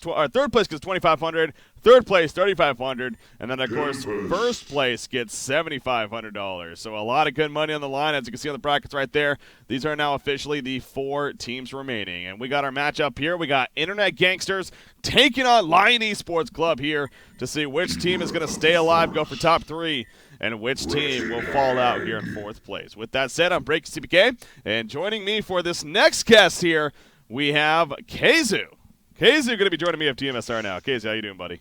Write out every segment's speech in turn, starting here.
third place gets 2,500, third place 3,500, and then of course first place gets $7,500. So a lot of good money on the line, as you can see on the brackets right there. These are now officially the 4 teams remaining, and we got our matchup here. We got Internet Gangsters taking on Lion Esports Club here to see which team is going to stay alive, go for top 3, and which team will fall out here in 4th place. With that said, I'm Breaking CPK, and joining me for this next guest here, we have Kazu. Kazu going to be joining me at TMSR now. Kazu, how you doing, buddy?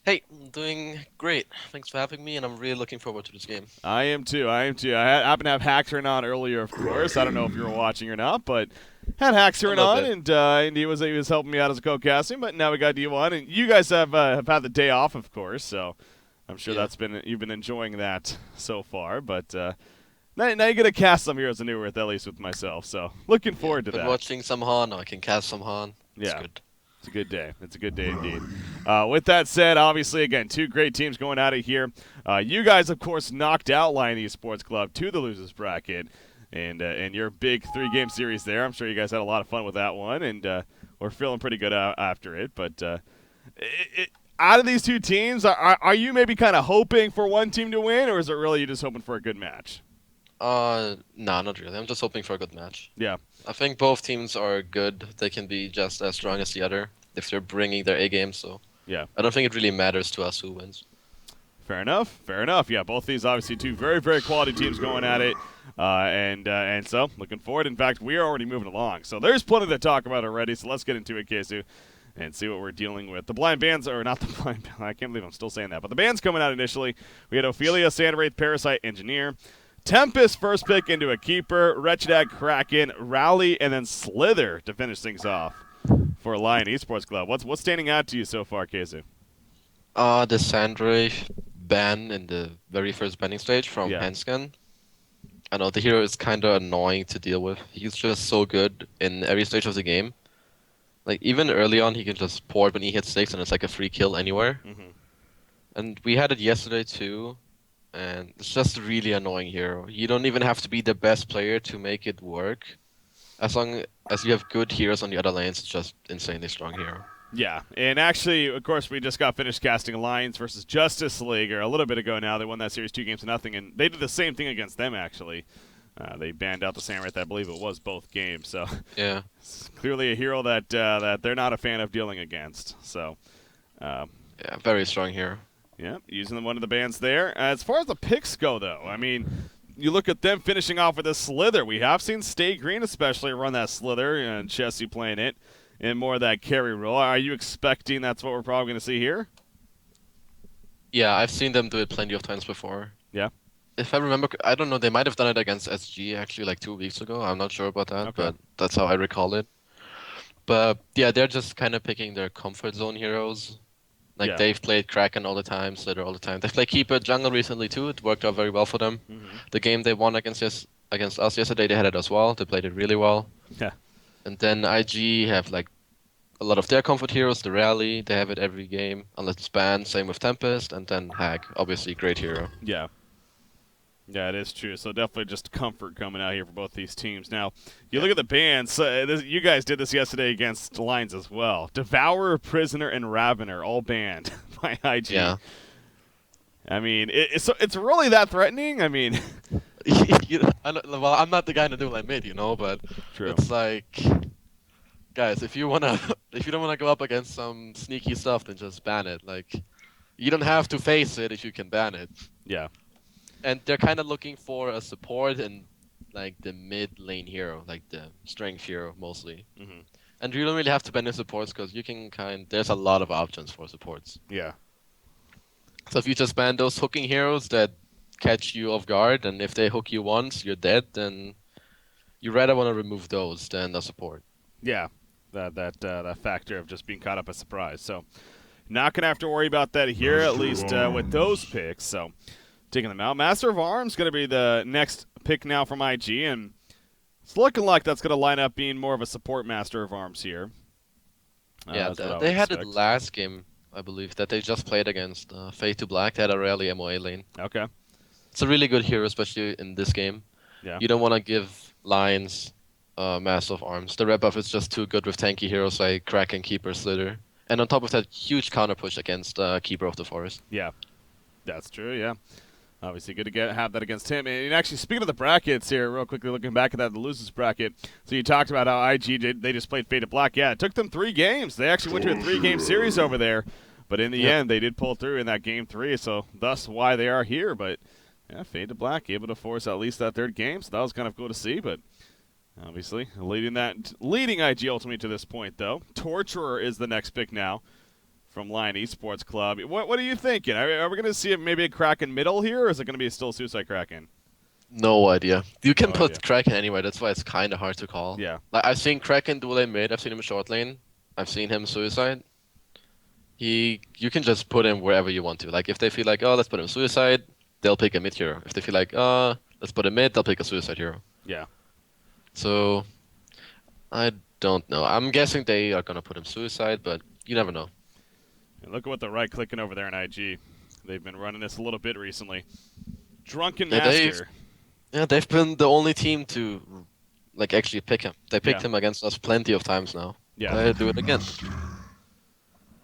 Hey, I'm doing great. Thanks for having me, and I'm really looking forward to this game. I am too. I happened to have Haxer on earlier, of course. I don't know if you were watching or not, but had Haxer on, and he was helping me out as a co-casting. But now we got D1, and you guys have had the day off, of course. So I'm sure you've been enjoying that so far. But now you get to cast some Heroes of New Earth, at least with myself. So looking forward to that. Been watching some Han. I can cast some Han. Yeah. It's good. It's a good day. It's a good day indeed. With that said, obviously, again, 2 great teams going at it here. You guys, of course, knocked out Lion Esports Club to the losers bracket, and your big 3-game series there. I'm sure you guys had a lot of fun with that one, and we're feeling pretty good after it. But out of these 2 teams, are you maybe kind of hoping for one team to win, or is it really you just hoping for a good match? No, not really. I'm just hoping for a good match. Yeah. I think both teams are good. They can be just as strong as the other if they're bringing their A game. So yeah, I don't think it really matters to us who wins. Fair enough. Fair enough. Yeah, both these obviously 2 very, very quality teams going at it, and so looking forward. In fact, we are already moving along, so there's plenty to talk about already. So let's get into it, Kazu, and see what we're dealing with. The blind bands, or not the blind. I can't believe I'm still saying that, but the bands coming out initially. We had Ophelia, Sandwraith, Parasite, Engineer. Tempest first pick into a keeper, Wretched Ag, Kraken, Rally, and then Slither to finish things off for Lion Esports Club. What's standing out to you so far, Kazu? The Sandwraith ban in the very first banning stage from Hanscan. I know the hero is kind of annoying to deal with. He's just so good in every stage of the game. Like, even early on, he can just port when he hits 6, and it's like a free kill anywhere. Mm-hmm. And we had it yesterday, too. And it's just a really annoying hero. You don't even have to be the best player to make it work. As long as you have good heroes on the other lanes, it's just insanely strong hero. Yeah, and actually, of course, we just got finished casting Alliance versus Justice League a little bit ago now. They won that series 2-0, and they did the same thing against them, actually. They banned out the Sandwraith, I believe it was both games. So yeah, it's clearly a hero that they're not a fan of dealing against. So yeah, very strong hero. Yeah, using one of the bands there. As far as the picks go, though, I mean, you look at them finishing off with a Slither. We have seen Stay Green especially run that Slither, and Chessie playing it in more of that carry role. Are you expecting that's what we're probably going to see here? Yeah, I've seen them do it plenty of times before. Yeah. If I remember, I don't know, they might have done it against SG actually like 2 weeks ago. I'm not sure about that, but that's how I recall it. But yeah, they're just kind of picking their comfort zone heroes. Like, they've played Kraken all the time, Slither all the time. They've played Keeper Jungle recently, too. It worked out very well for them. Mm-hmm. The game they won against us yesterday, they had it as well. They played it really well. Yeah. And then IG have, like, a lot of their comfort heroes. The Rally, they have it every game, unless it's banned. Same with Tempest. And then Hag, obviously, great hero. Yeah. Yeah, it is true. So definitely just comfort coming out here for both these teams. Now, you look at the bans. You guys did this yesterday against Lions as well. Devourer, Prisoner, and Ravener all banned by IG. Yeah. I mean, it's really that threatening? I mean... I'm not the guy to do like mid, but true. It's like, guys, if you don't wanna go up against some sneaky stuff, then just ban it. Like, you don't have to face it if you can ban it. Yeah. And they're kind of looking for a support and like the mid lane hero, like the strength hero mostly. Mm-hmm. And you don't really have to ban your supports because you can there's a lot of options for supports. Yeah. So if you just ban those hooking heroes that catch you off guard, and if they hook you once, you're dead, then you rather want to remove those than the support. Yeah, that factor of just being caught up by surprise. So not gonna have to worry about that here, at least with those picks. So taking them out. Master of Arms going to be the next pick now from IG, and it's looking like that's going to line up being more of a support Master of Arms here. Yeah, they had it last game, I believe, that they just played against Fade to Black. They had a rally MOA lane. Okay. It's a really good hero, especially in this game. Yeah. You don't want to give Lions Master of Arms. The red buff is just too good with tanky heroes like Kraken, Keeper, Slither. And on top of that, huge counter push against Keeper of the Forest. Yeah, that's true. Yeah. Obviously, good to have that against him. And actually, speaking of the brackets here, real quickly looking back at that, the losers bracket. So you talked about how IG, they just played Fade to Black. Yeah, it took them 3 games. They actually went to a 3-game series over there. But in the end, they did pull through in that game 3, so thus why they are here. But, yeah, Fade to Black able to force at least that 3rd game, so that was kind of cool to see. But, obviously, leading IG ultimately to this point, though. Torturer is the next pick now from Lion Esports Club. What are you thinking? Are we going to see maybe a Kraken middle here, or is it going to be still Suicide Kraken? No idea. You can No put idea. Kraken anywhere. That's why it's kind of hard to call. Yeah. Like I've seen Kraken dual lane mid. I've seen him short lane. I've seen him Suicide. You can just put him wherever you want to. Like if they feel like, oh, let's put him Suicide, they'll pick a mid hero. If they feel like, let's put him mid, they'll pick a Suicide hero. Yeah. So I don't know. I'm guessing they are gonna put him Suicide, but you never know. And look at what they're right-clicking over there in IG. They've been running this a little bit recently. Drunken Master. They've been the only team to like actually pick him. They picked Yeah. him against us plenty of times now. Yeah. They do it again.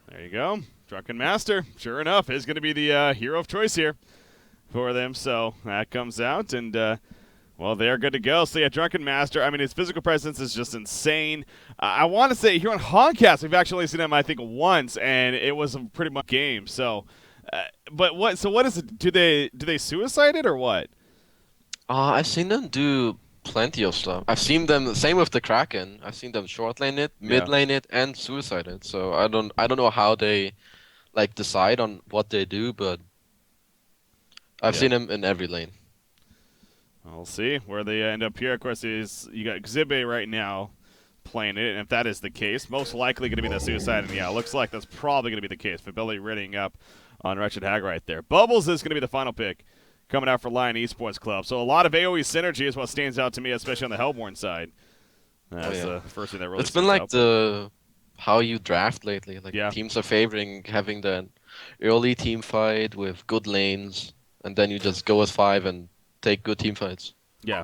There you go. Drunken Master, sure enough, is going to be the hero of choice here for them. So that comes out, and, well, they're good to go. So, yeah, Drunken Master, I mean, his physical presence is just insane. I want to say here on Honcast, we've actually seen him, I think, once, and it was a pretty much game. So, but what is it? Do they suicide it or what? I've seen them do plenty of stuff. I've seen them same with the Kraken. I've seen them short lane it, mid lane it, and suicide it. So I don't know how they like decide on what they do, but I've seen them in every lane. We'll see where they end up here. Of course, you got Xibe right now playing it, and if that is the case, most likely going to be the suicide. And yeah, it looks like that's probably going to be the case. Fabelli readying up on Wretched Hag right there. Bubbles is going to be the final pick coming out for Lion Esports Club. So a lot of AoE synergy is what stands out to me, especially on the Hellborn side. That's the first thing that really It's been like how you draft lately. Like teams are favoring having the early team fight with good lanes, and then you just go with 5 and take good team fights. Yeah.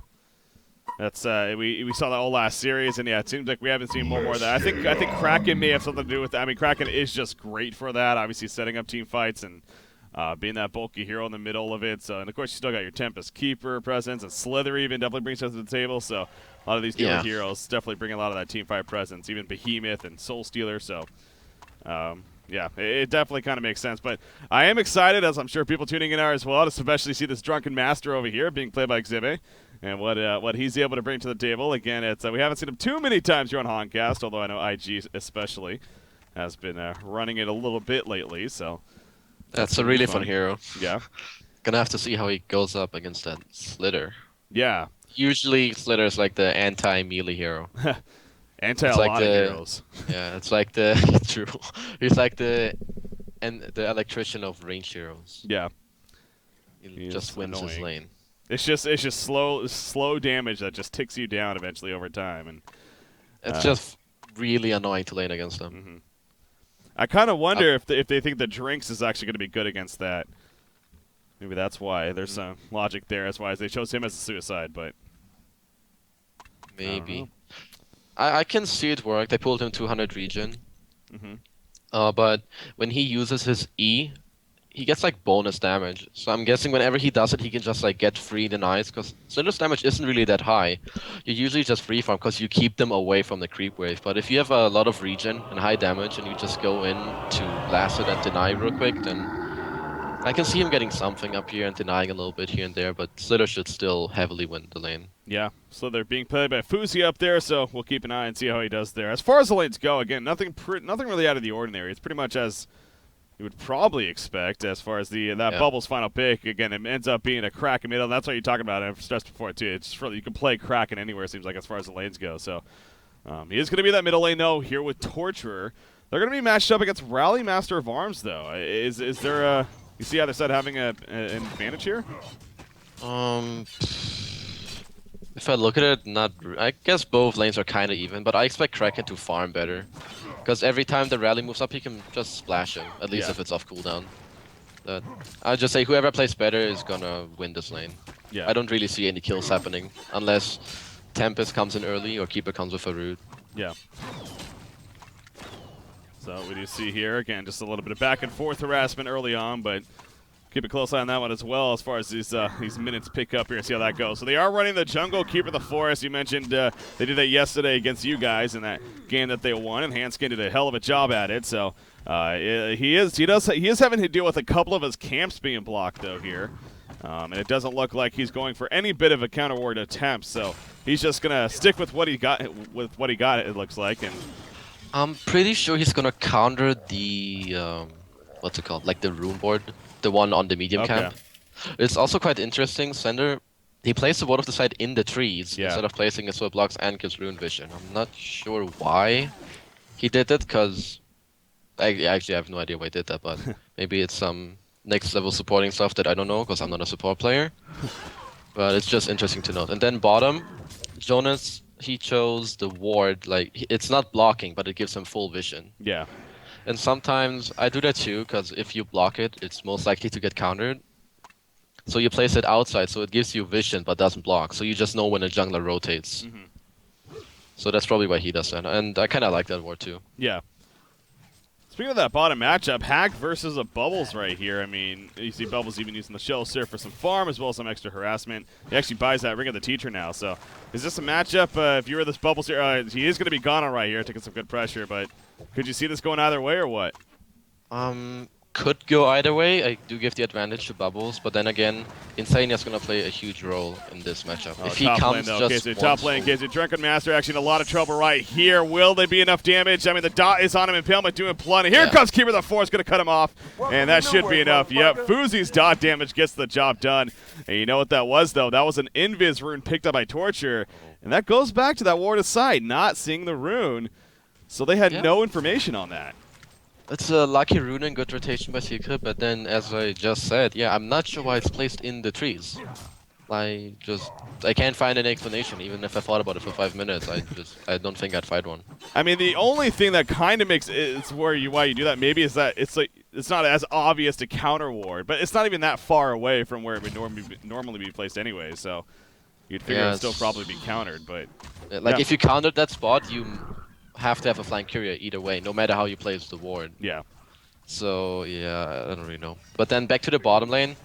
That's we saw that whole last series, and yeah, it seems like we haven't seen more of that. I think Kraken may have something to do with that. I mean, Kraken is just great for that. Obviously, setting up team fights and being that bulky hero in the middle of it. So, and of course, you still got your Tempest Keeper presence, and Slither even definitely brings us to the table. So, a lot of these newer heroes definitely bring a lot of that team fight presence. Even Behemoth and Soul Stealer. So, yeah, it definitely kind of makes sense. But I am excited, as I'm sure people tuning in are as well, to especially see this Drunken Master over here being played by Xibe. And what he's able to bring to the table. Again, it's we haven't seen him too many times here on Honcast, although I know IG especially has been running it a little bit lately. So that's a really fun hero. Yeah. Gonna have to see how he goes up against that Slither. Yeah. Usually Slither is like the anti-melee hero. Anti a lot of heroes. Yeah, it's like the true. He's like the electrician of range heroes. Yeah. He just wins his lane. It's just slow damage that just ticks you down eventually over time, and it's just really annoying to lane against them. Mm-hmm. I kind of wonder if they think the Drinks is actually going to be good against that. Maybe that's why there's some logic there. That's why they chose him as a suicide, but maybe I can see it work. They pulled him 200 regen, mm-hmm. But when he uses his E, he gets like bonus damage. So I'm guessing whenever he does it, he can just like get free denies, because Slither's damage isn't really that high. You usually just free farm because you keep them away from the creep wave. But if you have a lot of regen and high damage and you just go in to blast it and deny real quick, then I can see him getting something up here and denying a little bit here and there, but Slither should still heavily win the lane. Yeah, Slither being played by Fuzi up there, so we'll keep an eye and see how he does there. As far as the lanes go, again, nothing really out of the ordinary. It's pretty much as you would probably expect as far as that Bubbles final pick. Again, it ends up being a Kraken middle. That's what you're talking about. I've stressed before, too. It's really, you can play Kraken anywhere, it seems like, as far as the lanes go. So he is going to be that middle lane, though, here with Torturer. They're going to be matched up against Rally Master of Arms, though. Is there a... You see either side having an advantage here? If I look at it, I guess both lanes are kind of even, but I expect Kraken to farm better. Because every time the rally moves up, he can just splash him, at least if it's off cooldown. I'll just say whoever plays better is gonna win this lane. Yeah. I don't really see any kills happening, unless Tempest comes in early or Keeper comes with a root. Yeah. So we do see here, again, just a little bit of back and forth harassment early on, but keep a close eye on that one as well as far as these minutes pick up here and see how that goes. So they are running the jungle, keeper the forest. You mentioned they did that yesterday against you guys in that game that they won, and Hanskin did a hell of a job at it. So he is having to deal with a couple of his camps being blocked though here. And it doesn't look like he's going for any bit of a counter ward attempt, so he's just gonna stick with what he got. It looks like, and I'm pretty sure he's gonna counter the what's it called, like the rune board, the one on the medium camp. It's also quite interesting. Sender, he placed the ward of the side in the trees instead of placing it so it blocks and gives rune vision. I'm not sure why he did it, because I actually have no idea why he did that, but maybe it's some next level supporting stuff that I don't know because I'm not a support player. But it's just interesting to note. And then bottom, Jonas, he chose the ward, like it's not blocking, but it gives him full vision. Yeah. And sometimes I do that too, because if you block it, it's most likely to get countered. So you place it outside, so it gives you vision but doesn't block. So you just know when a jungler rotates. So that's probably why he does that. And I kind of like that ward too. Yeah. Speaking of that bottom matchup, Hack versus a Bubbles right here. I mean, you see Bubbles even using the Shell Surf for some farm as well as some extra harassment. He actually buys that Ring of the Teacher now. So is this a matchup? If you were this Bubbles here, he is going to be gone right here, taking some good pressure. But could you see this going either way or what? Could go either way. I do give the advantage to Bubbles, but then again, Insania's gonna play a huge role in this matchup. If he comes just once. Top lane, KZ Drunken Master actually in a lot of trouble right here. Will they be enough damage? I mean, the dot is on him, Impalement doing plenty. Here comes Keeper the Force, gonna cut him off, and that should be enough. Yep, Fuzi's dot damage gets the job done. And you know what that was, though? That was an Invis rune picked up by Torture, and that goes back to that ward aside, not seeing the rune. So they had no information on that. It's a lucky rune and good rotation by Secret, but then, as I just said, I'm not sure why it's placed in the trees. I can't find an explanation, even if I thought about it for 5 minutes. I don't think I'd find one. I mean, the only thing that kind of makes it's why you do that maybe is that it's not as obvious to counter ward, but it's not even that far away from where it would normally be placed anyway. So you'd figure it'd still probably be countered, but if you countered that spot, you have to have a flying courier either way, no matter how you place the ward. Yeah. So I don't really know. But then back to the bottom lane.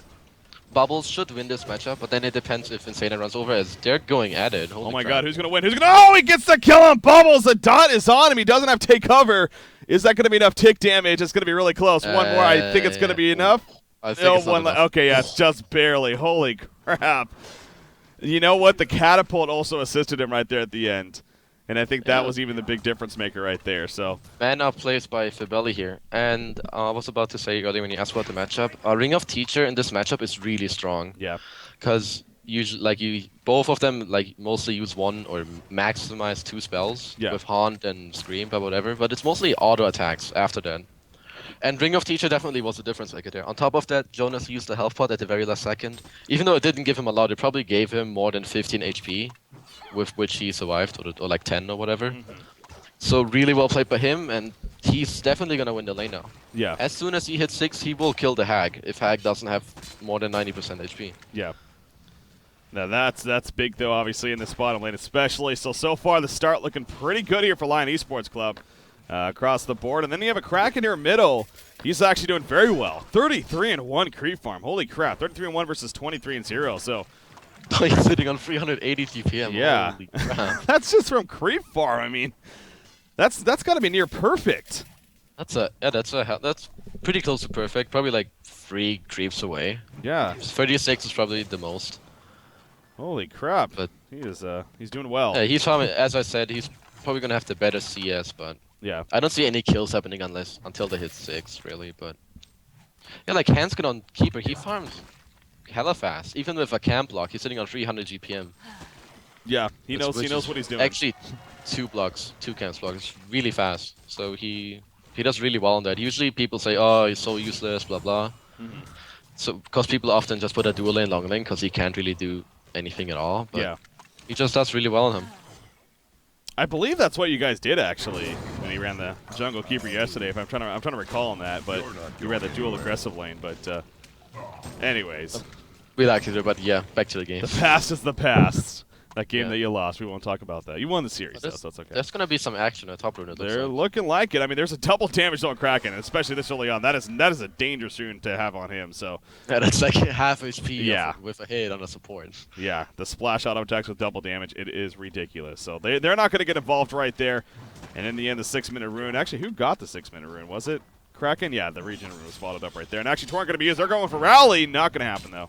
Bubbles should win this matchup, but then it depends if Insane runs over, as they're going at it. Holy oh my crap. God, who's gonna win? Oh, he gets the kill on Bubbles. The dot is on him. He doesn't have take cover. Is that gonna be enough tick damage? It's gonna be really close. One more. I think it's gonna be enough. I think it's not enough. Okay, yeah, it's just barely. Holy crap. You know what? The catapult also assisted him right there at the end. And I think that was even the big difference maker right there. So mana placed by Fibelli here. And I was about to say earlier when you asked about the matchup, Ring of Teacher in this matchup is really strong. Yeah. Because usually, both of them mostly use one or maximize 2 spells with Haunt and Scream or whatever. But it's mostly auto attacks after that. And Ring of Teacher definitely was the difference maker there. On top of that, Jonas used the health pot at the very last second. Even though it didn't give him a lot, it probably gave him more than 15 HP, with which he survived, or like 10 or whatever. So really well played by him, and he's definitely going to win the lane now. Yeah. As soon as he hits 6, he will kill the Hag, if Hag doesn't have more than 90% HP. Yeah. Now that's big, though, obviously, in this bottom lane especially. So far, the start looking pretty good here for Lion Esports Club. Across the board. And then you have a Kraken here middle. He's actually doing very well. 33-1 creep farm. Holy crap. 33-1 versus 23-0. So he's sitting on 380 GPM. Yeah. Holy crap. That's just from creep farm. I mean, that's got to be near perfect. That's pretty close to perfect. Probably like 3 creeps away. Yeah. 36 is probably the most. Holy crap. But he's doing well. Yeah, he's farming, as I said, he's probably going to have the better CS, but yeah, I don't see any kills happening until they hit 6, really. But yeah, like Hanskin on Keeper, he farms hella fast. Even with a camp block, he's sitting on 300 GPM. Yeah, he knows what he's doing. Actually, 2 camp blocks. It's really fast. So he does really well on that. Usually people say, oh, he's so useless, blah blah. So because people often just put a dual lane, long lane, because he can't really do anything at all. But he just does really well on him. I believe that's what you guys did actually when he ran the jungle keeper yesterday. If I'm trying to recall on that, but you ran the dual aggressive lane. But anyways, we like to do, but yeah, back to the game. The past is the past. That game that you lost, we won't talk about that. You won the series, though, so it's okay. There's going to be some action at top rune. They're looking like it. I mean, there's a double damage on Kraken, especially this early on. That is a dangerous rune to have on him. So yeah, that's like half HP yeah. with a hit on a support. Yeah, the splash auto attacks with double damage, it is ridiculous. So they're not going to get involved right there. And in the end, the 6-minute rune. Actually, who got the 6-minute rune? Was it Kraken? Yeah, the region rune was followed up right there. And actually, Torrent going to be used. They're going for Rally. Not going to happen, though.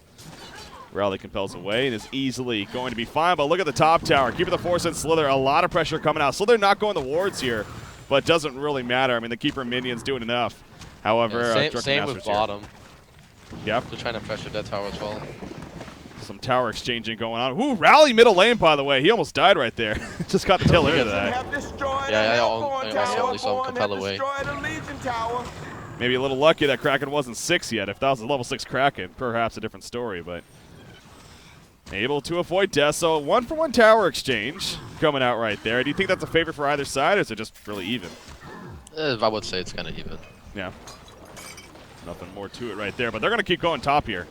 Rally compels away and is easily going to be fine. But look at the top tower. Keeping the force in Slither. A lot of pressure coming out. Slither not going the wards here, but doesn't really matter. I mean, the Keeper minions doing enough. However, yeah, same with bottom. Yep. They're trying to pressure that tower as well. Some tower exchanging going on. Ooh, Rally middle lane, by the way. He almost died right there. Just got the tail end of that. Yeah, I also only saw him compel away. Maybe a little lucky that Kraken wasn't 6 yet. If that was a level 6 Kraken, perhaps a different story, but able to avoid death. So 1-for-1 tower exchange coming out right there. Do you think that's a favor for either side, or is it just really even? I would say it's kind of even. Yeah. Nothing more to it right there, but they're going to keep going top here.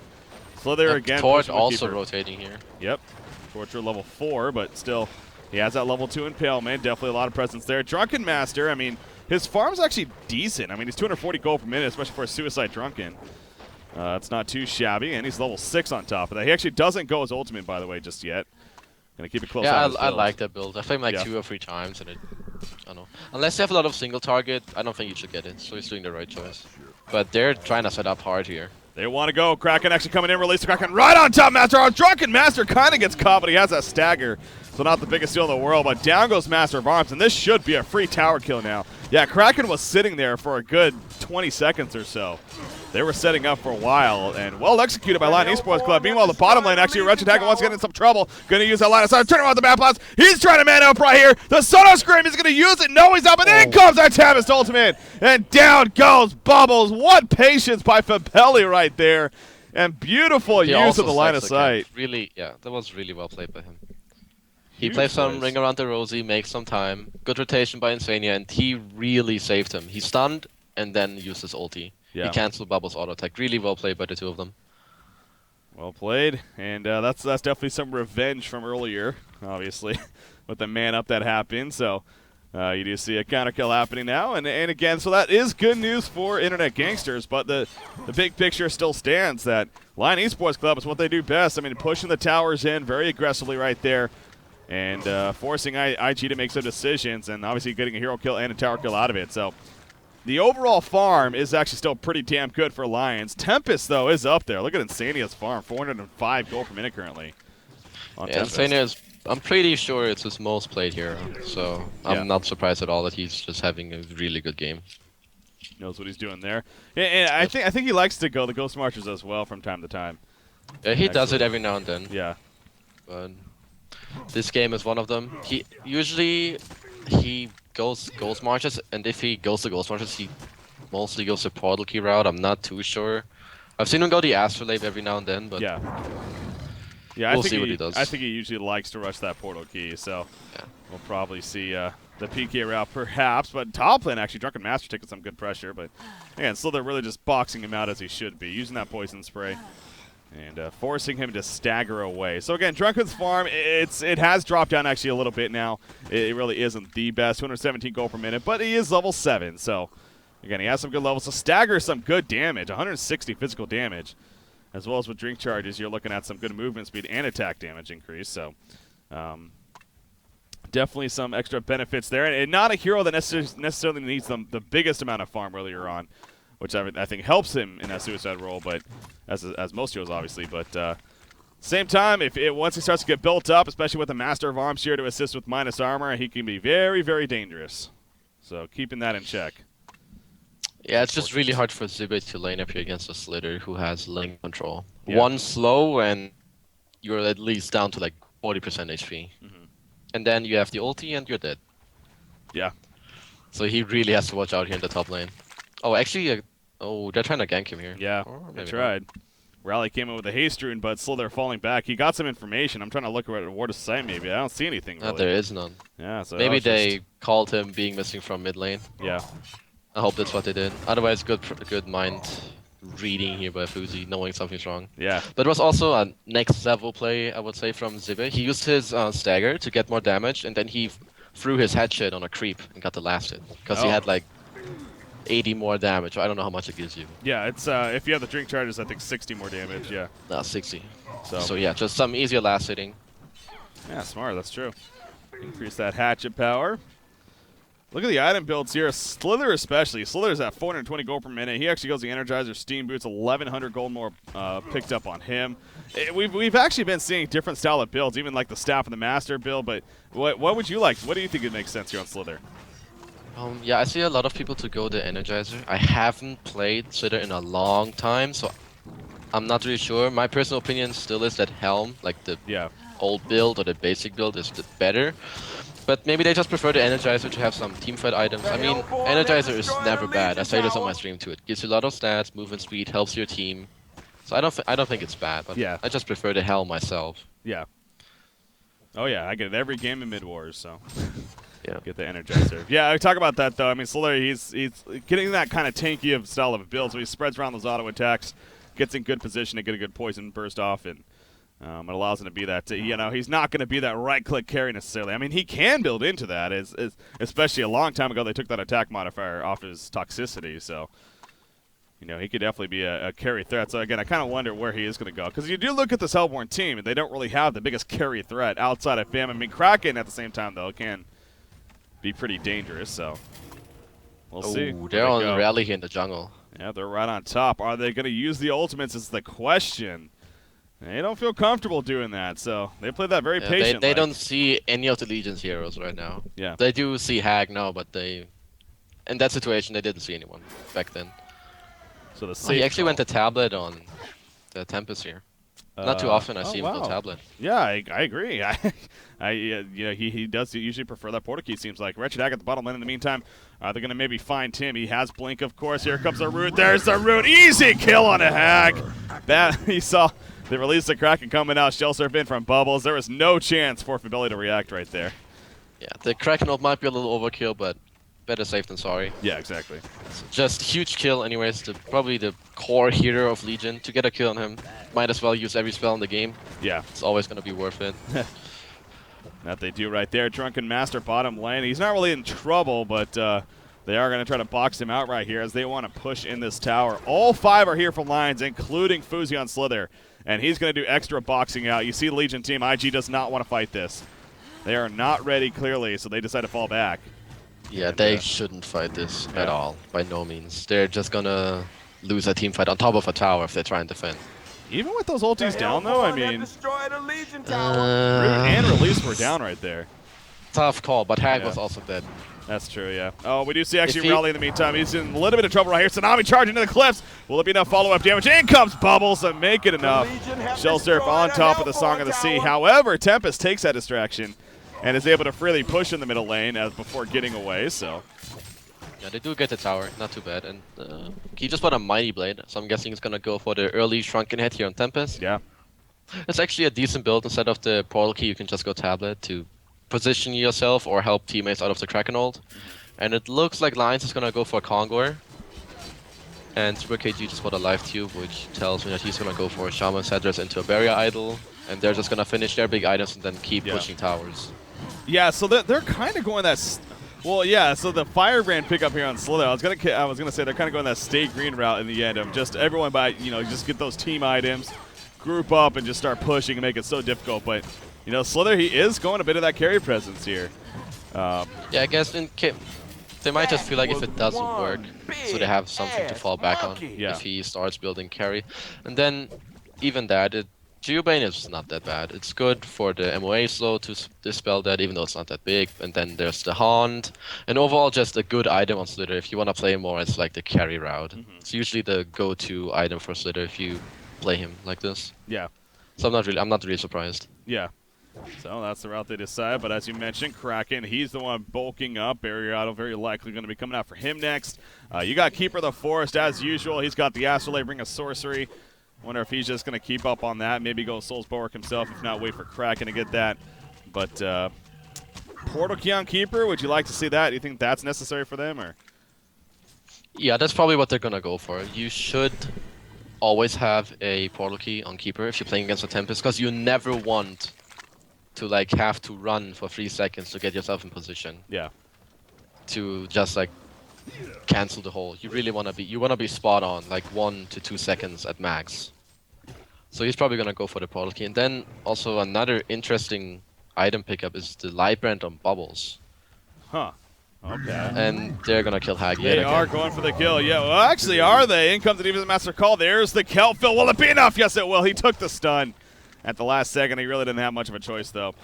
Slither again. Torch also rotating here. Yep. Torture level 4, but still, he has that level 2 impalement. Definitely a lot of presence there. Drunken Master, I mean, his farm's actually decent. I mean, he's 240 gold per minute, especially for a Suicide Drunken. It's not too shabby, and he's level 6 on top of that. He actually doesn't go his ultimate, by the way, just yet. Gonna keep it close. Yeah, I like that build. I played him like 2 or 3 times, and I don't know. Unless you have a lot of single target, I don't think you should get it. So he's doing the right choice. But they're trying to set up hard here. They want to go. Kraken actually coming in, release the Kraken right on top. Master. Our Drunken Master kind of gets caught, but he has that stagger. So not the biggest deal in the world, but down goes Master of Arms, and this should be a free tower kill now. Yeah, Kraken was sitting there for a good 20 seconds or so. They were setting up for a while, and well executed by Lion Esports Club. Meanwhile, the bottom lane, actually, Wretched Dragon once again in some trouble. Going to use that line of sight. Turn around the map blast. He's trying to man up right here. The Sono Scream is going to use it. No, he's not, but in comes our Tempest ultimate. And down goes Bubbles. What patience by Fabelli right there. And beautiful use of the line of sight. Really, yeah, that was really well played by him. He plays some ring around the Rosie, makes some time. Good rotation by Insania, and he really saved him. He stunned and then used his ulti. Yeah. He canceled Bubbles' auto attack. Really well played by the two of them. Well played, and that's definitely some revenge from earlier, obviously, with the man up that happened. So you do see a counter kill happening now, and again, so that is good news for Internet Gangsters. But the big picture still stands that Lion Esports Club is what they do best. I mean, pushing the towers in very aggressively right there, and forcing IG to make some decisions, and obviously getting a hero kill and a tower kill out of it. So the overall farm is actually still pretty damn good for Lions. Tempest, though, is up there. Look at Insania's farm, 405 gold per minute currently. Yeah, Insania is, I'm pretty sure it's his most played hero, so I'm not surprised at all that he's just having a really good game. Knows what he's doing there. And I think he likes to go the Ghost Marchers as well from time to time. Yeah, he does it every now and then. Yeah. But this game is one of them. He goes Ghost Marches, and if he goes to Ghost Marches, he mostly goes the Portal Key route. I'm not too sure. I've seen him go the Astrolabe every now and then, but yeah, we'll see what he does. I think he usually likes to rush that Portal Key, so we'll probably see the PK route perhaps. But top lane, actually, Drunken Master taking some good pressure, but again, still they're really just boxing him out as he should be, using that Poison Spray and forcing him to stagger away. So again, Drunken's farm, it has dropped down actually a little bit now. It really isn't the best, 217 gold per minute, but he is level 7. So again, he has some good levels. So stagger some good damage, 160 physical damage, as well as with drink charges. You're looking at some good movement speed and attack damage increase. So definitely some extra benefits there, and not a hero that necessarily needs the biggest amount of farm earlier on, which I think helps him in that suicide role, but as most heroes obviously. But same time, once he starts to get built up, especially with the Master of Arms here to assist with minus armor, he can be very, very dangerous. So keeping that in check. Yeah, it's just really hard for Zibit to lane up here against a Slither who has lane control. Yeah. One slow and you're at least down to like 40% HP. And then you have the ulti and you're dead. Yeah. So he really has to watch out here in the top lane. Oh, actually, they're trying to gank him here. Yeah, they tried. Rally came in with a haste rune, but Slither falling back. He got some information. I'm trying to look at Ward of Sight maybe. I don't see anything really. There is none. Yeah, so maybe they called him being missing from mid lane. Yeah. I hope that's what they did. Otherwise, good mind reading here by Fuzi, knowing something's wrong. Yeah. But it was also a next level play, I would say, from Zibe. He used his stagger to get more damage, and then he threw his headshot on a creep and got the last hit. Because he had like 80 more damage. I don't know how much it gives you. Yeah, it's if you have the drink charges, I think 60 more damage. Yeah. 60. So So yeah, just some easier last hitting. yeah, smart. That's true. Increase that hatchet power. Look at the item builds here. Slither especially. Slither's at 420 gold per minute. He actually goes the Energizer Steam Boots, 1,100 gold more picked up on him. We've actually been seeing different style of builds, even like the Staff and the Master build. But what would you like? What do you think it makes sense here on Slither? Yeah, I see a lot of people to go the Energizer. I haven't played Slither in a long time, so I'm not really sure. My personal opinion still is that Helm, like the old build or the basic build, is the better. But maybe they just prefer the Energizer to have some teamfight items. I mean, Energizer is never bad. I say this on my stream too. It gives you a lot of stats, movement speed, helps your team. So I don't think it's bad. But I just prefer the Helm myself. Yeah. Oh yeah, I get it every game in Mid Wars, so. Yeah. Get the Energizer. Yeah, I talk about that though. I mean, Slither, he's getting that kind of tanky of style of a build, so he spreads around those auto attacks, gets in good position to get a good poison burst off, and it allows him to be that. You know, he's not going to be that right-click carry necessarily. I mean, he can build into that, especially a long time ago they took that attack modifier off his toxicity, so. You know, he could definitely be a carry threat. So, again, I kind of wonder where he is going to go. Because you do look at this Hellborn team, and they don't really have the biggest carry threat outside of Fam. I mean, Kraken at the same time, though, can be pretty dangerous, so we'll see. They're on the rally here in the jungle. Yeah, they're right on top. Are they going to use the ultimates is the question. They don't feel comfortable doing that, so they play that very patiently. They don't see any of the Legion's heroes right now. Yeah. They do see Hag now, but in that situation, they didn't see anyone back then. So the he actually went to tablet on the Tempest here. Not too often I see him go tablet. Yeah, I agree. You know, he does usually prefer that portal key. Seems like Wretched Hag at the bottom lane. In the meantime, they're gonna maybe find Tim. He has blink, of course. Here comes the root. There's the root. Easy kill on a Hag. That he saw. They released the Kraken coming out. Shell Surf in from Bubbles. There was no chance for Fabelli to react right there. Yeah, the Kraken ult might be a little overkill, but better safe than sorry. Yeah, exactly. Just huge kill anyways. Probably the core hero of Legion. To get a kill on him, might as well use every spell in the game. Yeah. It's always going to be worth it. That they do right there. Drunken Master bottom lane. He's not really in trouble, but they are going to try to box him out right here as they want to push in this tower. All 5 are here from Lions, including Fuzi on Slither. And he's going to do extra boxing out. You see the Legion team. IG does not want to fight this. They are not ready, clearly, so they decide to fall back. Yeah, they shouldn't fight this at all, by no means. They're just gonna lose a team fight on top of a tower if they try and defend. Even with those ultis down, though, I mean, Root and Release were down right there. Tough call, but Hag was also dead. That's true, yeah. Oh, we do see actually Rally in the meantime. He's in a little bit of trouble right here. Tsunami charging into the cliffs. Will it be enough follow-up damage? In comes Bubbles to make it enough. Shell Surf on top of the Song of the Sea. However, Tempest takes that distraction and is able to freely push in the middle lane before getting away, so. Yeah, they do get the tower, not too bad. And he just bought a Mighty Blade, so I'm guessing he's gonna go for the early Shrunken Head here on Tempest. Yeah. It's actually a decent build. Instead of the Portal Key, you can just go Tablet to position yourself or help teammates out of the Kraken ult. And it looks like Lions is gonna go for Kongor. And Super KG just bought a Life Tube, which tells me that he's gonna go for Shaman's Headdress into a Barrier Idol. And they're just gonna finish their big items and then keep pushing towers. Yeah, so they're kind of going that. Well, yeah. So the Firebrand pickup here on Slither, I was gonna say they're kind of going that stay green route in the end of just everyone just get those team items, group up, and just start pushing and make it so difficult. But Slither, he is going a bit of that carry presence here. Yeah, I guess they might just feel like if it doesn't work, so they have something to fall back on if he starts building carry, and then even that Geobane is not that bad. It's good for the MOA slow to dispel that, even though it's not that big. And then there's the Haunt. And overall, just a good item on Slither. If you want to play more, it's like the carry route. It's usually the go-to item for Slither if you play him like this. Yeah. So I'm not really surprised. Yeah. So that's the route they decide. But as you mentioned, Kraken, he's the one bulking up. Barrier Idol very likely going to be coming out for him next. You got Keeper of the Forest as usual. He's got the Astrolabe, bring a sorcery. Wonder if he's just going to keep up on that. Maybe go Souls Bulwark himself. If not, wait for Kraken to get that. But Portal Key on Keeper, would you like to see that? Do you think that's necessary for them? Or? Yeah, that's probably what they're going to go for. You should always have a portal key on Keeper if you're playing against a Tempest, because you never want to like have to run for 3 seconds to get yourself in position. Yeah. To just like cancel the hole. You really want to be spot on, like 1 to 2 seconds at max. So he's probably gonna go for the portal key. And then also another interesting item pickup is the light brand on Bubbles. Huh. Okay. And they're gonna kill Hag. They are going for the kill. Yeah, well, actually, are they? In comes the Defensive Master call. There's the kill. Phil, will it be enough? Yes, it will. He took the stun at the last second. He really didn't have much of a choice, though.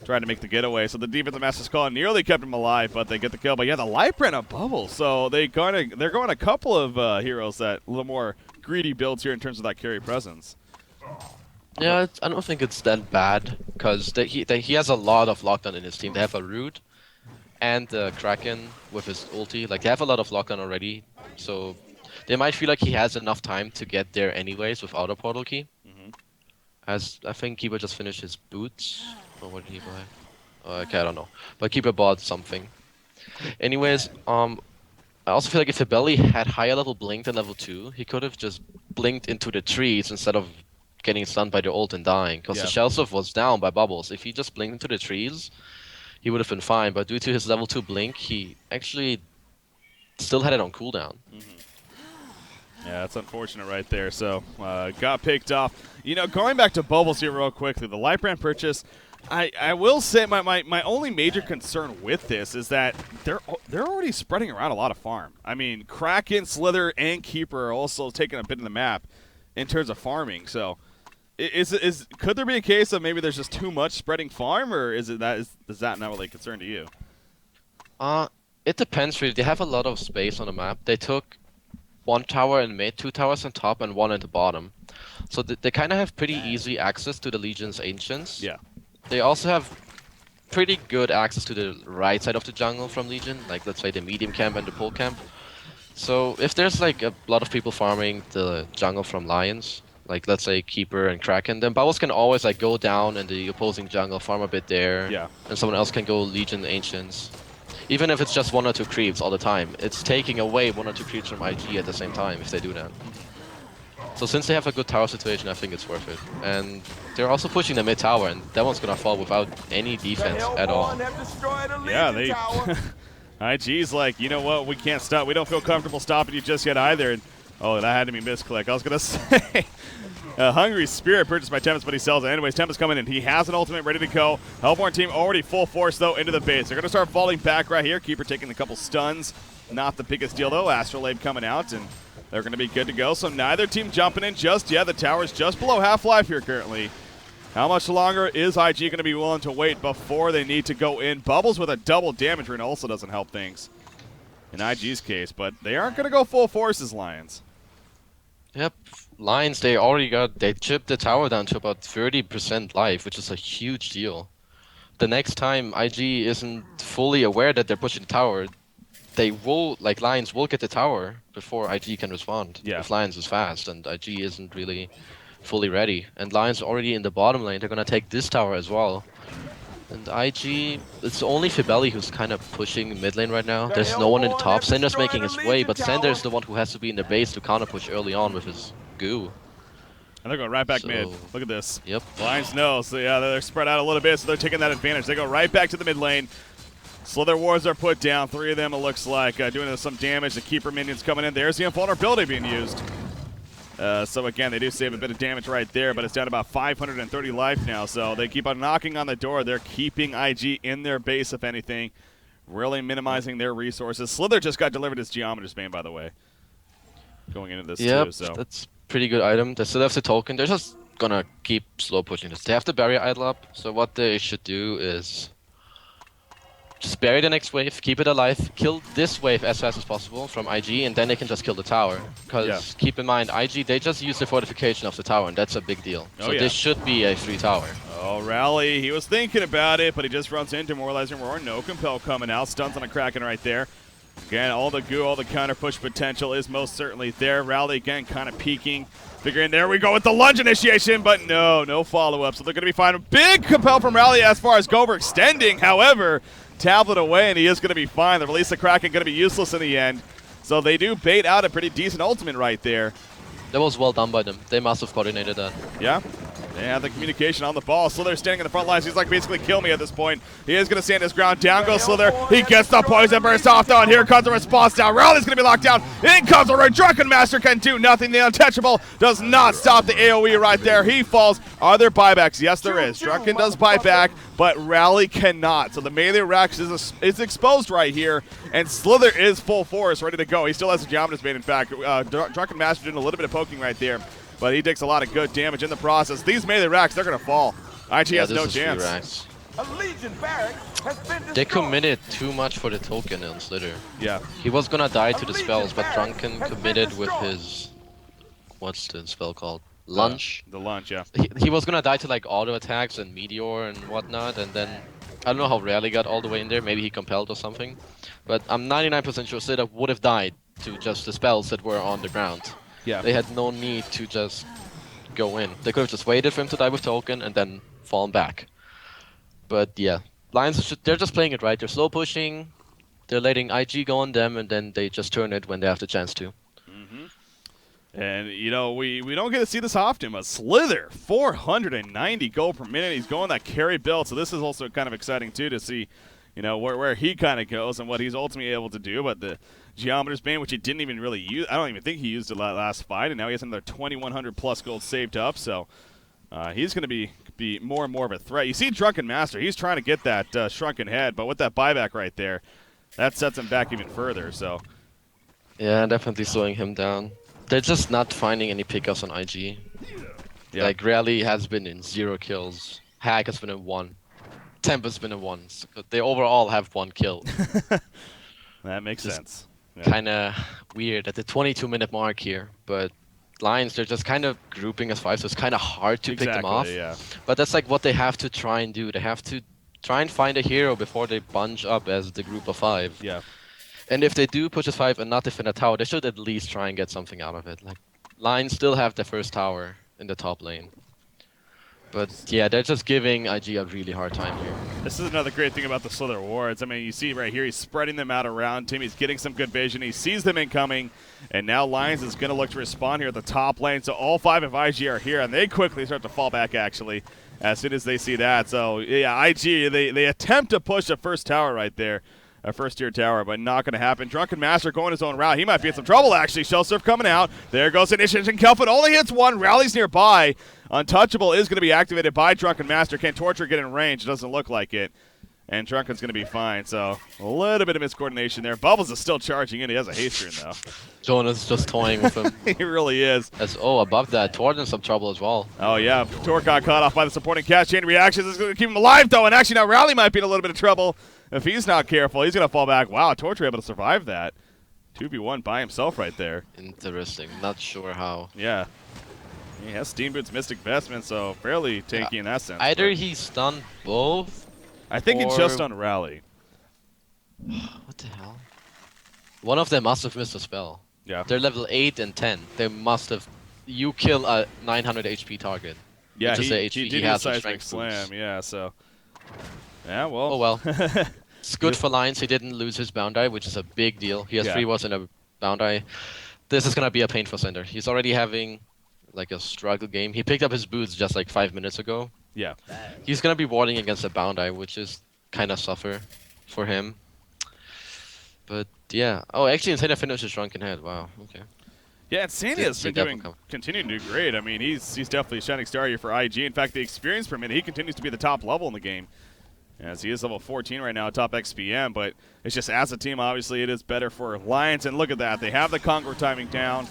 Trying to make the getaway. So the Defensive Master's call nearly kept him alive, but they get the kill. But yeah, the light brand of Bubbles. So they're going a couple of heroes that a little more greedy builds here in terms of that carry presence. Yeah, I don't think it's that bad, because he has a lot of lockdown in his team. They have a Root and the Kraken with his ulti. Like, they have a lot of lockdown already, so they might feel like he has enough time to get there anyways without a portal key. As I think Keeper just finished his boots. Or what did he buy? Okay, I don't know. But Keeper bought something. Anyways, I also feel like if Hibeli had higher level blink than level 2, he could have just blinked into the trees instead of getting stunned by the ult and dying. Because the Shell Stuff was down by Bubbles. If he just blinked into the trees, he would have been fine. But due to his level 2 blink, he actually still had it on cooldown. Yeah, that's unfortunate right there. So, got picked off. You know, going back to Bubbles here real quickly, the light brand purchase, I will say my only major concern with this is that they're already spreading around a lot of farm. I mean, Kraken, Slither, and Keeper are also taking a bit of the map in terms of farming. So, could there be a case of maybe there's just too much spreading farm, or is that not really a concern to you? It depends really. They have a lot of space on the map. They took 1 tower in mid, 2 towers on top, and 1 at the bottom. So they kind of have pretty easy access to the Legion's Ancients. Yeah. They also have pretty good access to the right side of the jungle from Legion, like let's say the medium camp and the pole camp. So if there's like a lot of people farming the jungle from Lions, like let's say Keeper and Kraken, then Bubbles can always like go down in the opposing jungle, farm a bit there, and someone else can go Legion Ancients. Even if it's just 1 or 2 creeps all the time, it's taking away 1 or 2 creeps from IG at the same time if they do that. So since they have a good tower situation, I think it's worth it. And they're also pushing the mid tower, and that one's gonna fall without any defense at all. Yeah, they... IG's like, you know what, we can't stop. We don't feel comfortable stopping you just yet either. And, oh, that had to be misclick. I was going to say... Hungry Spirit purchased by Tempest, but he sells it. Anyways, Tempest coming in. He has an ultimate ready to go. Hellborn team already full force, though, into the base. They're going to start falling back right here. Keeper taking a couple stuns. Not the biggest deal, though. Astrolabe coming out, and they're going to be good to go. So neither team jumping in just yet. The tower's just below half-life here currently. How much longer is IG going to be willing to wait before they need to go in? Bubbles with a double damage rune also doesn't help things in IG's case, but they aren't going to go full force as Lions. Yep. Lions, they chipped the tower down to about 30% life, which is a huge deal. The next time IG isn't fully aware that they're pushing the tower, Lions will get the tower before IG can respond. Yeah. If Lions is fast and IG isn't really fully ready. And Lions already in the bottom lane, they're gonna take this tower as well. And IG, it's only Hibeli who's kind of pushing mid lane right now. There's no one in the top. Sender's making his way, but Sender's the one who has to be in the base to counter push early on with his goo. And they're going right back mid. Look at this. Yep. Lions know. So, yeah, they're spread out a little bit, so they're taking that advantage. They go right back to the mid lane. Slither wards are put down. 3 of them, it looks like, doing some damage. The Keeper minions coming in. There's the invulnerability being used. So, again, they do save a bit of damage right there, but it's down to about 530 life now. So they keep on knocking on the door. They're keeping IG in their base, if anything, really minimizing their resources. Slither just got delivered his Geometer's Bane, by the way, going into this too. So that's pretty good item. They still have the token. They're just gonna keep slow pushing this. They have the barrier idle up, so what they should do is just bury the next wave, keep it alive, kill this wave as fast as possible from IG, and then they can just kill the tower. Because keep in mind, IG, they just use the fortification of the tower, and that's a big deal. So this should be a free tower. Oh, Rally, he was thinking about it, but he just runs into Demoralizing Roar. No Compel coming out. Stuns on a Kraken right there. Again, all the goo, all the counter push potential is most certainly there. Rally, again, kind of peeking. Figuring, there we go with the lunge initiation, but no follow-up. So they're going to be fine. Big Compel from Rally as far as Gover extending. However, Tablet away, and he is going to be fine. The release of Kraken going to be useless in the end. So they do bait out a pretty decent ultimate right there. That was well done by them. They must have coordinated that. Yeah. They have the communication on the ball. Slither standing in the front lines. He's like, basically kill me at this point. He is going to stand his ground. Down goes Slither. He gets the poison burst off though, and here comes the response down. Rowley's going to be locked down. In comes the Drunken Master, can do nothing. The Untouchable does not stop the AoE right there. He falls. Are there buybacks? Yes, there is. Drunken does buy back, but Rowley cannot. So the melee Rex is exposed right here, and Slither is full force, ready to go. He still has a Geometrist Bane, in fact. Drunken Master doing a little bit of poking right there, but he takes a lot of good damage in the process. These melee racks, they're going to fall. IG has no chance. They committed too much for the token on Slither. Yeah. He was going to die to the spells, but Drunken committed with his... What's the spell called? Lunge? The lunge, yeah. He was going to die to like auto attacks and Meteor and whatnot, and then... I don't know how Rally got all the way in there. Maybe he compelled or something. But I'm 99% sure Slither would have died to just the spells that were on the ground. Yeah. They had no need to just go in. They could have just waited for him to die with token and then fallen back. But yeah, Lions, they're just playing it right. They're slow pushing, they're letting IG go on them, and then they just turn it when they have the chance to. And, you know, we don't get to see this often, but Slither, 490 gold per minute. He's going that carry build, so this is also kind of exciting, too, to see, you know, where he kind of goes and what he's ultimately able to do. But the Geometrist Bane, which he didn't even really use, I don't even think he used it last fight, and now he has another 2,100 plus gold saved up, so he's going to be more and more of a threat. You see Drunken Master, he's trying to get that shrunken head, but with that buyback right there, that sets him back even further, so. Yeah, definitely slowing him down. They're just not finding any pickups on IG. Yeah. Like, Rally has been in 0 kills. Hack has been in 1. Temp has been in 1. So they overall have 1 kill. That makes sense. Yeah. Kind of weird at the 22-minute mark here. But Lions, they're just kind of grouping as 5, so it's kind of hard to pick them off. Yeah. But that's like what they have to try and do. They have to try and find a hero before they bunch up as the group of 5. Yeah. And if they do push as 5 and not defend a tower, they should at least try and get something out of it. Like, Lions still have the first tower in the top lane. But yeah, they're just giving IG a really hard time here. This is another great thing about the Slither wards. I mean, you see right here, he's spreading them out around him. He's getting some good vision. He sees them incoming. And now Lions is going to look to respond here at the top lane. So all 5 of IG are here, and they quickly start to fall back, actually, as soon as they see that. So, yeah, IG, they attempt to push the first tower right there. A first-tier tower, but not going to happen. Drunken Master going his own route. He might be in some trouble, actually. Shell Surf coming out. There goes Initiation. Kelfin only hits 1. Rally's nearby. Untouchable is going to be activated by Drunken Master. Can Torture get in range? It doesn't look like it. And Drunken's going to be fine. So a little bit of miscoordination there. Bubbles is still charging in. He has a haste rune, though. Jonas is just toying with him. He really is. Above that, Tor's in some trouble as well. Oh, yeah. Tor got caught off by the supporting cast chain reactions. Is going to keep him alive, though. And actually, now Rally might be in a little bit of trouble. If he's not careful, he's going to fall back. Wow, Torture able to survive that. 2v1 by himself right there. Interesting. Not sure how. Yeah. He has Steam Boots, Mystic Vestment, so fairly tanky in that sense. Either he stunned both. I think he just on Rally. What the hell? One of them must have missed a spell. Yeah. They're level 8 and 10. They must have. You kill a 900 HP target. Yeah, he did a seismic slam. Yeah, so. Yeah, well. Oh well. It's good for Lions. He didn't lose his Boundai, which is a big deal. He has 3 wards in a Boundai. This is gonna be a pain for Cinder. He's already having like a struggle game. He picked up his boots just like 5 minutes ago. Yeah. He's gonna be warding against a Boundai, which is kind of suffer for him. But yeah. Oh, actually, Insania finished his Shrunken Head. Wow. Okay. Yeah, and Sandy has been continuing to do great. I mean, he's definitely a shining star here for IG. In fact, the experience per minute, he continues to be the top level in the game. As he is level 14 right now, top XPM, but it's just as a team, obviously, it is better for Lions. And look at that. They have the Conqueror timing down.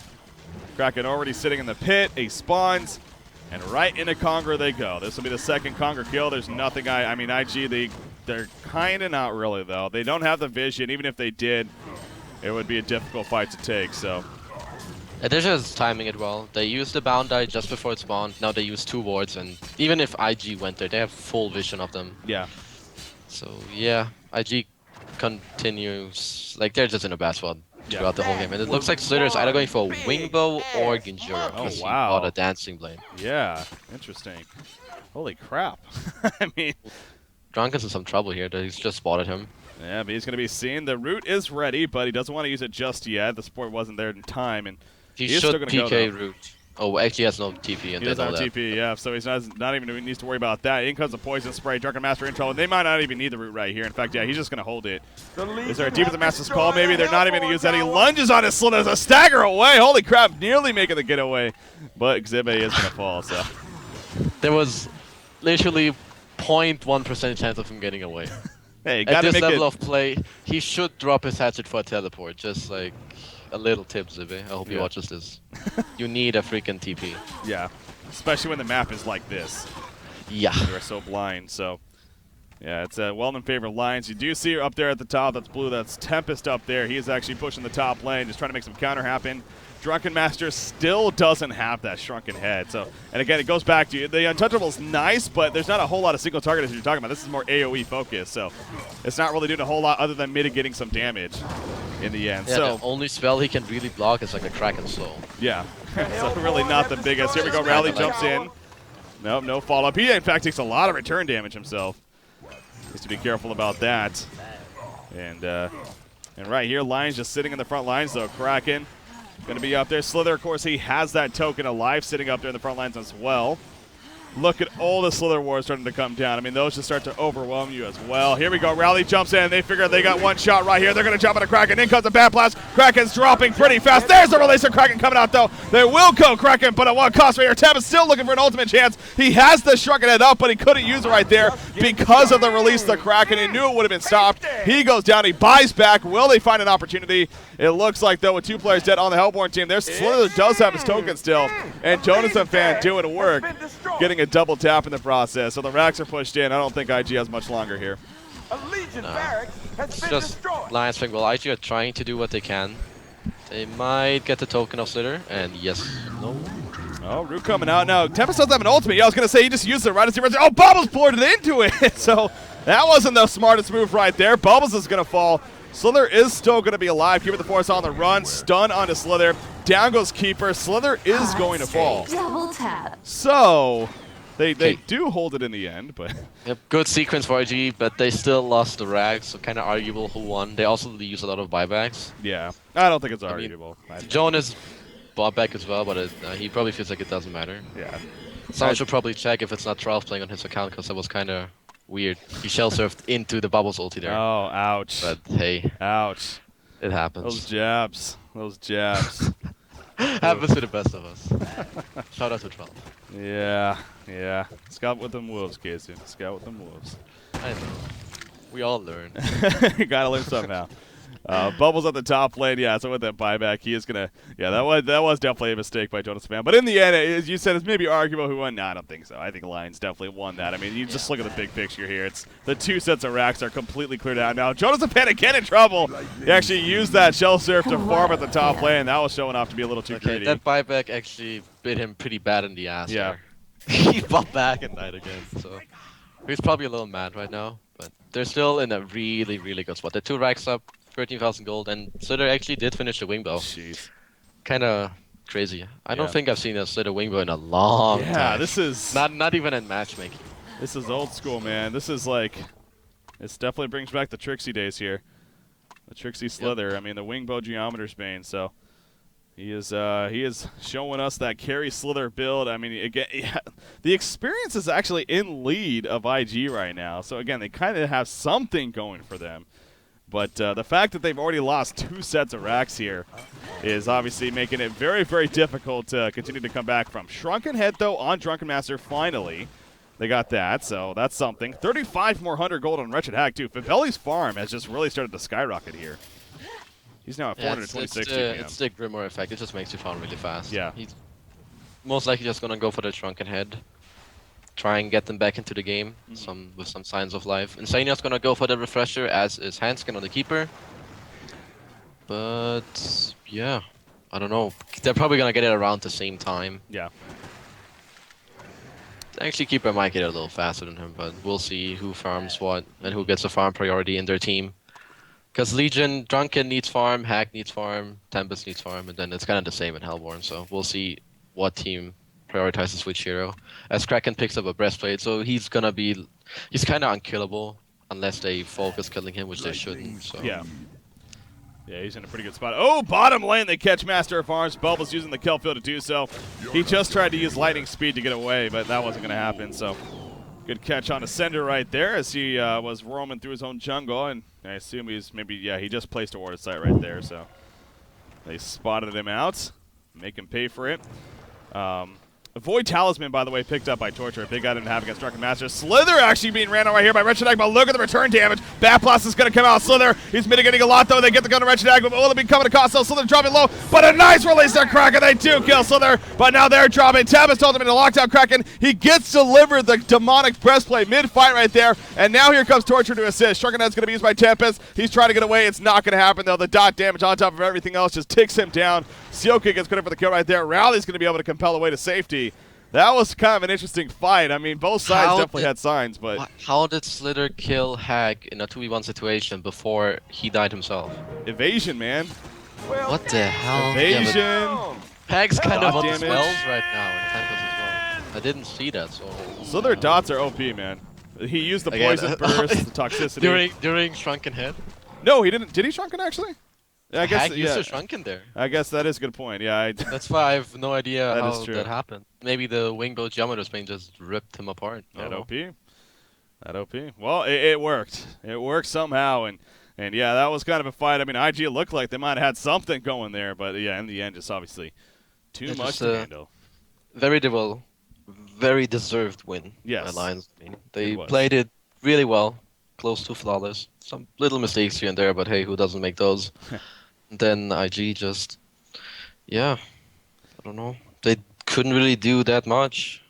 Kraken already sitting in the pit. He spawns, and right into Conqueror they go. This will be the second Conqueror kill. There's nothing I mean, IG, they're kind of not really, though. They don't have the vision. Even if they did, it would be a difficult fight to take, so. They're just timing it well. They used the Boundai just before it spawned. Now they use 2 wards, and even if IG went there, they have full vision of them. Yeah. So yeah, IG continues, like they're just in a bad spot throughout the whole game. And it looks like Slither's either going for Wingbow or Ginjura. Oh, wow. He bought a Dancing Blade. Yeah, interesting. Holy crap. I mean. Drunken's in some trouble here. He's just spotted him. Yeah, but he's going to be seen. The root is ready, but he doesn't want to use it just yet. The support wasn't there in time, and He is should still going to go, PK though. root. Oh, actually, he has no TP, and He they doesn't know have that. TP, yeah, so he's not even needs to worry about that. In comes the Poison Spray, Drunken Master in trouble. They might not even need the root right here. In fact, yeah, he's just going to hold it. Is there a Defensive Master's Call? Maybe they're not even going to use that. He lunges on his Slither. There's a stagger away. Holy crap, nearly making the getaway. But Xibe is going to fall, so. There was literally 0.1% chance of him getting away. Hey, At gotta this make level it. of play, he should drop his hatchet for a teleport. Just like a little tip, Zibe. I hope he Yeah. watches this. You need a freaking TP. Yeah, especially when the map is like this. Yeah. You are so blind, so. Yeah, it's a well-known favorite of Lions. You do see up there at the top, that's blue, that's Tempest up there. He is actually pushing the top lane, just trying to make some counter happen. Drunken Master still doesn't have that shrunken head. So, and again, it goes back to the Untouchable's nice, but there's not a whole lot of single target as you're talking about. This is more AoE focused, so it's not really doing a whole lot other than mitigating some damage in the end. Yeah, So the only spell he can really block is like a Kraken Soul. yeah, so really not the biggest. Here we go, Rally jumps in. Nope, no follow-up. He, in fact, takes a lot of return damage himself. Needs to be careful about that. And right here, Lions just sitting in the front lines, though. Kraken going to be up there. Slither, of course, he has that token of life sitting up there in the front lines as well. Look at all the Slither wars starting to come down. I mean, those just start to overwhelm you as well. Here we go. Rally jumps in. They figure they got one shot right here. They're going to jump on a Kraken. In comes the Bat Blast. Kraken's dropping pretty fast. There's the release of Kraken coming out, though. They will go Kraken, but at what cost right here? Tab is still looking for an ultimate chance. He has the shrunken head up, but he couldn't use it right there because of the release of the Kraken. He knew it would have been stopped. He goes down. He buys back. Will they find an opportunity? It looks like, though, with 2 players dead on the Hellborn team, their Slither does have his token still. And Jonas and Fan doing work, getting a double tap in the process. So the racks are pushed in. I don't think IG has much longer here. It's just Lions think, well, IG are trying to do what they can. They might get the token of Slither, and yes, no. Oh, Root coming out now. Tempest doesn't have an ultimate. Yeah, I was going to say he just used it right as he runs. Oh, Bubbles poured it into it. So that wasn't the smartest move right there. Bubbles is going to fall. Slither is still going to be alive. Keeper the Force on the run. Stun onto Slither. Down goes Keeper. Slither is going to fall. Double tap. So they do hold it in the end, but Yep, good sequence for IG, but they still lost the rags, so kind of arguable who won. They also use a lot of buybacks. yeah, I don't think it's mean, arguable. Jonas bought back as well, but he probably feels like it doesn't matter. Yeah. Someone should probably check if it's not 12 playing on his account, because that was kind of weird. He shell surfed into the Bubbles ulti there. Oh, ouch. But hey, Ouch. it happens. Those jabs. Those jabs. Happens to the best of us. Shout out to 12. Yeah. Yeah. Scout with them wolves, Casey. Scout with them wolves. I know. We all learn. Gotta learn somehow. Bubbles at the top lane, yeah. So with that buyback, he is gonna. Yeah, that was definitely a mistake by Jonas Fan. But in the end, as you said, it's maybe arguable who won. No, I don't think so. I think Lions definitely won that. I mean, you just look at the big picture here. It's the 2 sets of racks are completely cleared out now. Jonas Fan again in trouble. He actually used that shell surf to farm at the top lane. That was showing off to be a little too Okay, greedy. that buyback actually bit him pretty bad in the ass. Yeah. There. He bought back and died again, so he's probably a little mad right now. But they're still in a really, really good spot. They're 2 racks up, 13,000 gold, and Slither actually did finish the wingbow. Jeez. Kind of crazy. I Yeah. don't think I've seen a Slither wingbow in a long time. Yeah, this is not even in matchmaking. This is old school, man. This is like, this definitely brings back the Trixie days here. The Trixie Slither. I mean, the wingbow Geometer's Bane. So he is showing us that carry Slither build. I mean, again, yeah, the experience is actually in lead of IG right now. So again, they kind of have something going for them. But the fact that they've already lost 2 sets of racks here is obviously making it very, very difficult to continue to come back from. Shrunken Head, though, on Drunken Master, finally. They got that, so that's something. 35 more 100 gold on Wretched Hag, too. Fabelli's farm has just really started to skyrocket here. He's now at 426 GPM. It's the Grimoire effect. It just makes you farm really fast. Yeah. He's most likely just going to go for the Shrunken Head. Try and get them back into the game with some signs of life. Insania's gonna go for the refresher, as is Hanskin on the keeper. But yeah, I don't know. They're probably gonna get it around the same time. Yeah. Actually, keeper might get it a little faster than him, but we'll see who farms what and who gets a farm priority in their team. Because Legion, Drunken needs farm, Hack needs farm, Tempest needs farm, and then it's kind of the same in Hellborn. So we'll see what team prioritizes which hero. As Kraken picks up a breastplate, so he's kind of unkillable unless they focus killing him, which they shouldn't. So Yeah. Yeah, he's in a pretty good spot. Oh, bottom lane, they catch Master of Arms. Bubbles using the kill field to do so. He just tried to use lightning speed to get away, but that wasn't going to happen, so good catch on Ascender right there as he was roaming through his own jungle, and I assume he's maybe, yeah, he just placed a ward of sight right there, so they spotted him out, make him pay for it. Void Talisman, by the way, picked up by Torture. A big guy didn't have against Drunken Master. Slither actually being ran out right here by Wretched Agma. Look at the return damage. Bat Blast is going to come out. Slither, he's mitigating a lot, though. They get the gun to Wretched Agma. Will it be coming to cost? So Slither dropping low, but a nice release there, Kraken. They do kill Slither, but now they're dropping. Tabas told him to lock down Kraken. He gets delivered the demonic breastplate mid-fight right there, and now here comes Torture to assist. Shrunken Head's going to be used by Tempest. He's trying to get away. It's not going to happen, though. The dot damage on top of everything else just ticks him down. Seoka gets credit for the kill right there. Rally's going to be able to compel away to safety. That was kind of an interesting fight. I mean, both sides definitely had signs, but how did Slither kill Hag in a 2v1 situation before he died himself? Evasion, man. What the hell? Evasion. Yeah, Hag's kind of on the damage. spells right now in Tempest as well. I didn't see that, so Their dots are OP, man. He used the poison burst, the toxicity. During Shrunken Head? No, he didn't. Did he Shrunken actually? Yeah, I guess. Hag used a Shrunken there. I guess that is a good point. Yeah. That's why I have no idea That how is true. that happened. Maybe the Wingboat Geometer Spain just ripped him apart. That OP. That OP. Well, it worked. It worked somehow, and yeah, that was kind of a fight. I mean, IG looked like they might have had something going there, but yeah, in the end, just obviously too much to handle. Very deserved win. Yes. By Lions. I mean, they played it really well, close to flawless. Some little mistakes here and there, but hey, who doesn't make those? Then IG just, yeah, I don't know. They couldn't really do that much.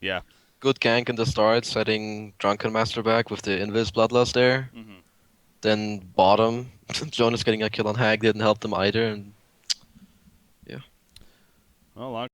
Yeah. Good gank in the start, setting Drunken Master back with the Invis Bloodlust there. Then bottom, Jonas getting a kill on Hag didn't help them either. And yeah. Well,